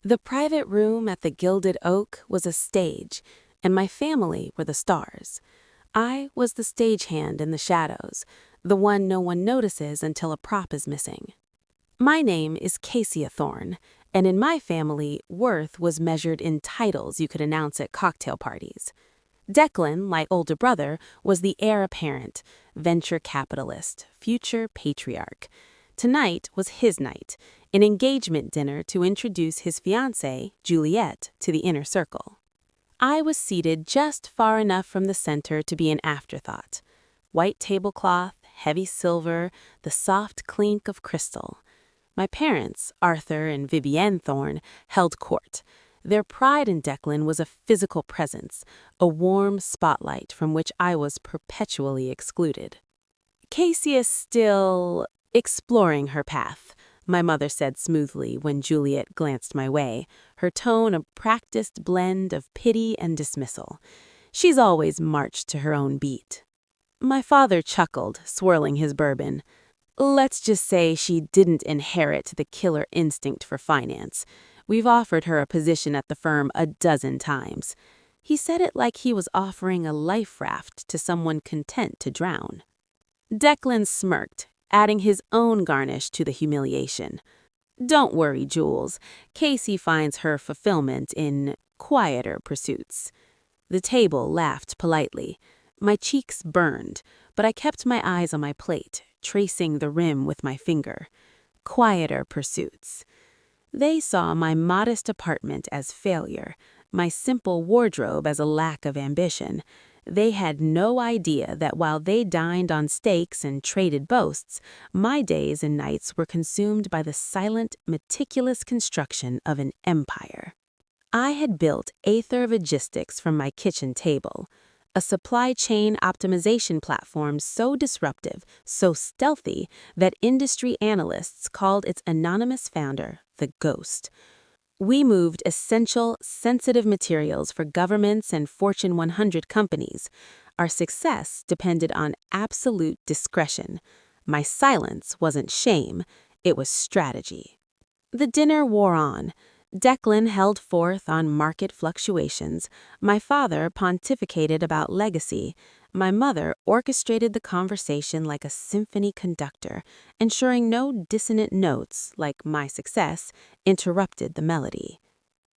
The private room at the Gilded Oak was a stage, and my family were the stars. I was the stagehand in the shadows, the one no one notices until a prop is missing. My name is Cassia Thorne, and in my family, worth was measured in titles you could announce at cocktail parties. Declan, my older brother, was the heir apparent, venture capitalist, future patriarch. Tonight was his night, an engagement dinner to introduce his fiancée, Juliette, to the inner circle. I was seated just far enough from the center to be an afterthought. White tablecloth, heavy silver, the soft clink of crystal. My parents, Arthur and Vivienne Thorne, held court. Their pride in Declan was a physical presence, a warm spotlight from which I was perpetually excluded. Cassie is still exploring her path, my mother said smoothly when Juliette glanced my way, her tone a practiced blend of pity and dismissal. She's always marched to her own beat. My father chuckled, swirling his bourbon. Let's just say she didn't inherit the killer instinct for finance. We've offered her a position at the firm a dozen times. He said it like he was offering a life raft to someone content to drown. Declan smirked, adding his own garnish to the humiliation. Don't worry, Jules. Cassie finds her fulfillment in quieter pursuits. The table laughed politely. My cheeks burned, but I kept my eyes on my plate, tracing the rim with my finger. Quieter pursuits. They saw my modest apartment as failure, my simple wardrobe as a lack of ambition. They had no idea that while they dined on steaks and traded boasts, my days and nights were consumed by the silent, meticulous construction of an empire. I had built Aether Logistics from my kitchen table, a supply chain optimization platform so disruptive, so stealthy, that industry analysts called its anonymous founder the Ghost. We moved essential, sensitive materials for governments and Fortune 100 companies. Our success depended on absolute discretion. My silence wasn't shame, it was strategy. The dinner wore on. Declan held forth on market fluctuations. My father pontificated about legacy. My mother orchestrated the conversation like a symphony conductor, ensuring no dissonant notes, like my success, interrupted the melody.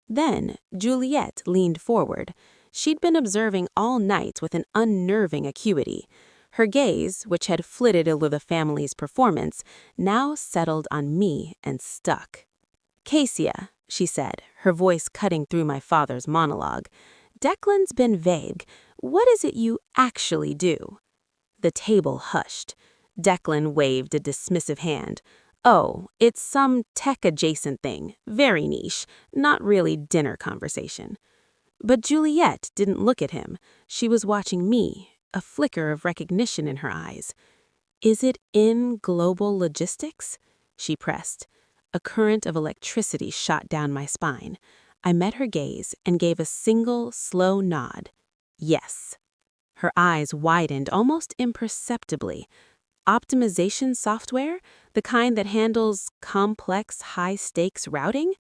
Then Juliette leaned forward. She'd been observing all night with an unnerving acuity. Her gaze, which had flitted over the family's performance, now settled on me and stuck. Cassia, she said, her voice cutting through my father's monologue, Declan's been vague. What is it you actually do? The table hushed. Declan waved a dismissive hand. Oh, it's some tech-adjacent thing, very niche, not really dinner conversation. But Juliette didn't look at him. She was watching me, a flicker of recognition in her eyes. Is it in global logistics? She pressed. A current of electricity shot down my spine. I met her gaze and gave a single, slow nod. Yes. Her eyes widened almost imperceptibly. Optimization software? The kind that handles complex, high-stakes routing?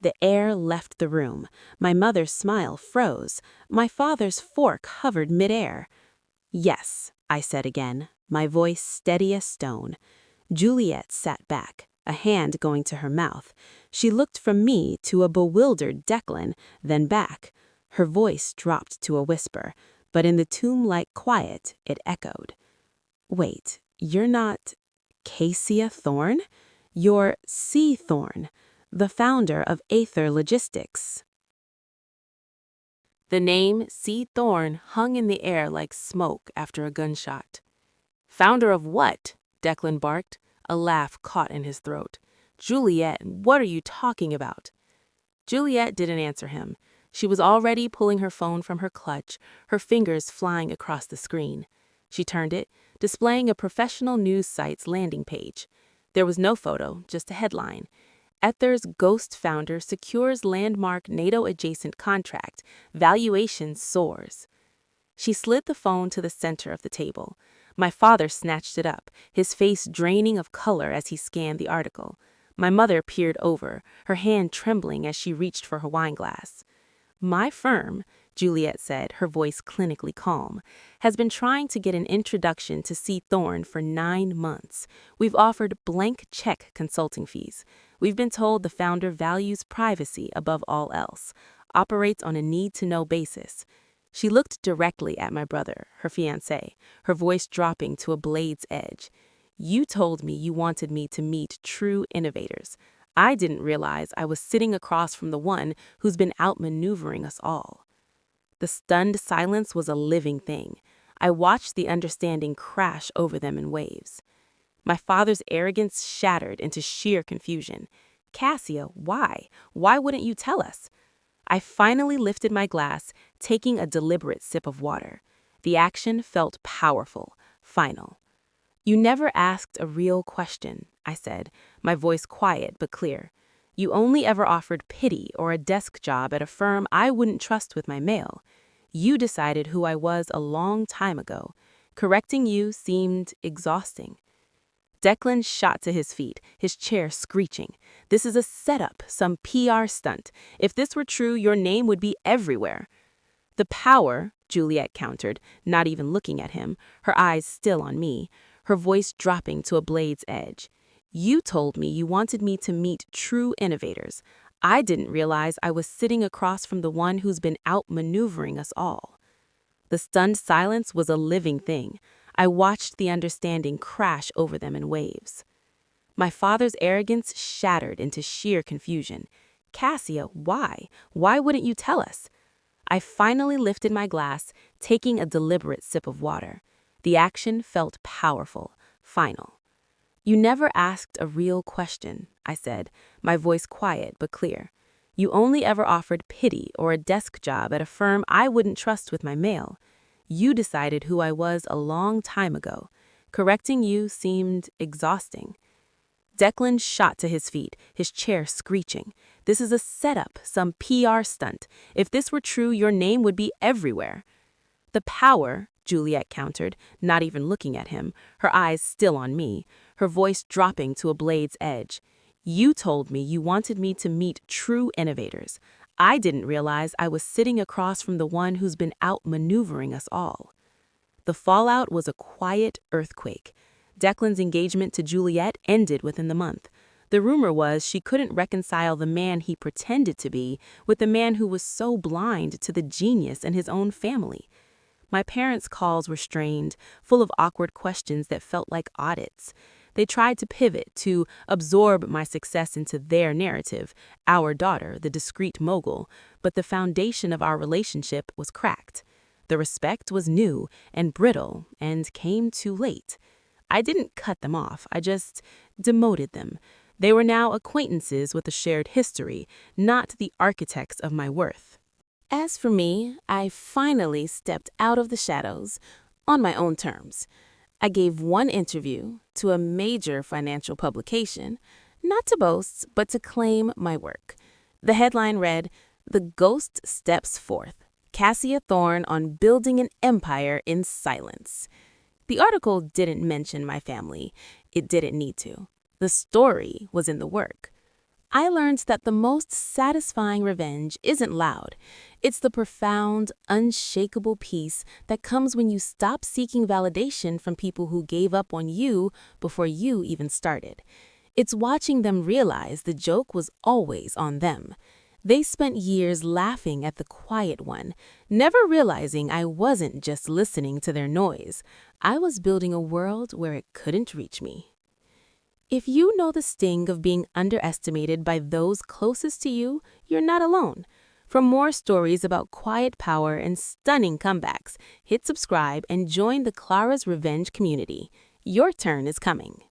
The air left the room. My mother's smile froze. My father's fork hovered midair. Yes, I said again, my voice steady as stone. Juliette sat back, a hand going to her mouth. She looked from me to a bewildered Declan, then back. Her voice dropped to a whisper, but in the tomb-like quiet, it echoed. Wait, you're not Cassia Thorne? You're C. Thorne, the founder of Aether Logistics. The name C. Thorne hung in the air like smoke after a gunshot. Founder of what? Declan barked. A laugh caught in his throat. Juliette, what are you talking about? Juliette didn't answer him. She was already pulling her phone from her clutch, her fingers flying across the screen. She turned it, displaying a professional news site's landing page. There was no photo, just a headline. Aether's Ghost founder secures landmark NATO-adjacent contract. Valuation soars. She slid the phone to the center of the table. My father snatched it up, his face draining of color as he scanned the article. My mother peered over, her hand trembling as she reached for her wineglass. My firm, Juliette said, her voice clinically calm, has been trying to get an introduction to see Thorne for 9 months. We've offered blank check consulting fees. We've been told the founder values privacy above all else, operates on a need-to-know basis. She looked directly at my brother, her fiancé, her voice dropping to a blade's edge. You told me you wanted me to meet true innovators. I didn't realize I was sitting across from the one who's been outmaneuvering us all. The stunned silence was a living thing. I watched the understanding crash over them in waves. My father's arrogance shattered into sheer confusion. Cassia, why? Why wouldn't you tell us? I finally lifted my glass, taking a deliberate sip of water. The action felt powerful, final. You never asked a real question, I said, my voice quiet but clear. You only ever offered pity or a desk job at a firm I wouldn't trust with my mail. You decided who I was a long time ago. Correcting you seemed exhausting. Declan shot to his feet, his chair screeching. This is a setup, some PR stunt. If this were true, your name would be everywhere. The power, Juliette countered, not even looking at him, her eyes still on me, her voice dropping to a blade's edge. You told me you wanted me to meet true innovators. I didn't realize I was sitting across from the one who's been outmaneuvering us all. The stunned silence was a living thing. I watched the understanding crash over them in waves. My father's arrogance shattered into sheer confusion. Cassia, why? Why wouldn't you tell us? I finally lifted my glass, taking a deliberate sip of water. The action felt powerful, final. You never asked a real question, I said, my voice quiet but clear. You only ever offered pity or a desk job at a firm I wouldn't trust with my mail. You decided who I was a long time ago. Correcting you seemed exhausting. Declan shot to his feet, his chair screeching. This is a setup, some PR stunt. If this were true, your name would be everywhere. The power, Juliette countered, not even looking at him, her eyes still on me, her voice dropping to a blade's edge. You told me you wanted me to meet true innovators. I didn't realize I was sitting across from the one who's been outmaneuvering us all. The fallout was a quiet earthquake. Declan's engagement to Juliette ended within the month. The rumor was she couldn't reconcile the man he pretended to be with the man who was so blind to the genius in his own family. My parents' calls were strained, full of awkward questions that felt like audits. They tried to pivot, to absorb my success into their narrative, our daughter, the discreet mogul, but the foundation of our relationship was cracked. The respect was new and brittle and came too late. I didn't cut them off, I just demoted them. They were now acquaintances with a shared history, not the architects of my worth. As for me, I finally stepped out of the shadows on my own terms. I gave one interview to a major financial publication, not to boast, but to claim my work. The headline read, "The Ghost Steps Forth, Cassia Thorne on Building an Empire in Silence." The article didn't mention my family. It didn't need to. The story was in the work. I learned that the most satisfying revenge isn't loud. It's the profound, unshakable peace that comes when you stop seeking validation from people who gave up on you before you even started. It's watching them realize the joke was always on them. They spent years laughing at the quiet one, never realizing I wasn't just listening to their noise. I was building a world where it couldn't reach me. If you know the sting of being underestimated by those closest to you, you're not alone. For more stories about quiet power and stunning comebacks, hit subscribe and join the Clara's Revenge community. Your turn is coming.